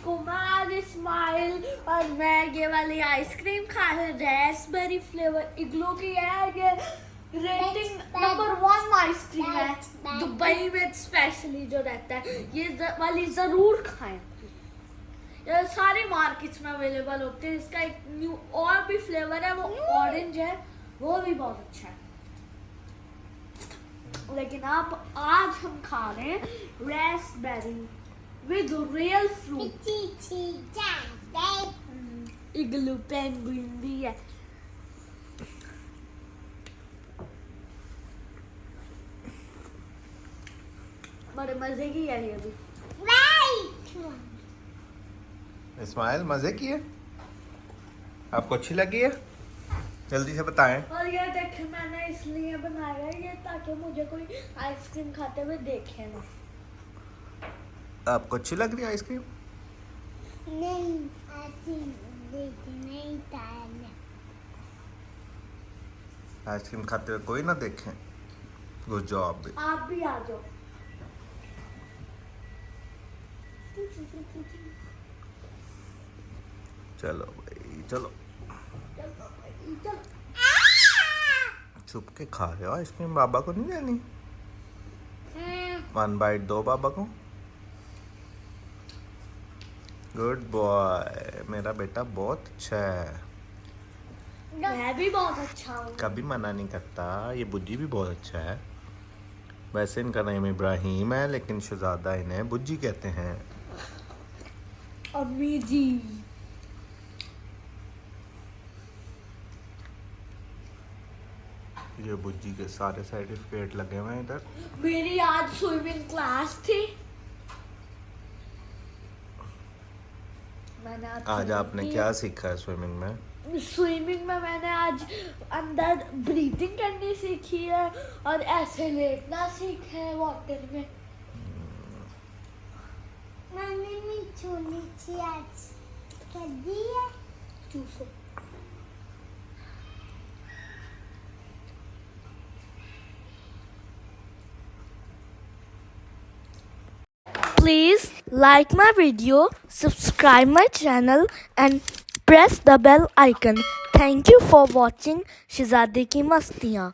को मैं आज स्माइल और मैं ये वाली आइसक्रीम खा रही हूँ, रेस्पबेरी फ्लेवर इग्लू की है। ये रेटिंग नंबर 1 आइसक्रीम है दुबई में स्पेशली जो रहता है। ये वाली जरूर खाएं। ये सारी मार्केट्स में अवेलेबल होती है। इसका एक न्यू और भी फ्लेवर है, वो ऑरेंज है, वो भी बहुत अच्छा है। लेकिन आप आज हम खा रहे हैं Raspberry with real fruit. Igloo penguin भी है। बड़े मजे की है ये भी। इस्माइल मजे की है, आपको अच्छी लगी है? जल्दी से बताएं। और ये देखे मैंने इसलिए बनाया है ये ताकि मुझे कोई आइसक्रीम खाते हुए देखे ना। आपको अच्छी लग रही है आइसक्रीम? नहीं, नहीं था। आइसक्रीम खाते हुए कोई ना देखे। Good job. आप भी आ जाओ। चलो भाई चलो। चलो। छुप के खा रहे हो आइसक्रीम, बाबा को नहीं देनी? 1 बाइट दो बाबा को। गुड बॉय, मेरा बेटा बहुत अच्छा है, मैं भी बहुत अच्छा हूँ। कभी मना नहीं करता। ये बुज्जी भी बहुत अच्छा है। वैसे इनका नाम इब्राहिम है, लेकिन शहजादा इन्हें बुज्जी कहते हैं। अम्मी जी ये बुज्जी के सारे सर्टिफिकेट लगे हुए हैं इधर। मेरी आज स्विमिंग क्लास थी। मैंने आज आपने क्या सीखा है स्विमिंग में? स्विमिंग में मैंने आज अंदर ब्रीथिंग करनी सीखी है और ऐसे लेटना सीखा है वाटर में। मम्मी मीठू नीचे आज कर दी है। चूसो। Please like my video, subscribe my channel and press the bell icon. Thank you for watching शहजादे की मस्तियाँ।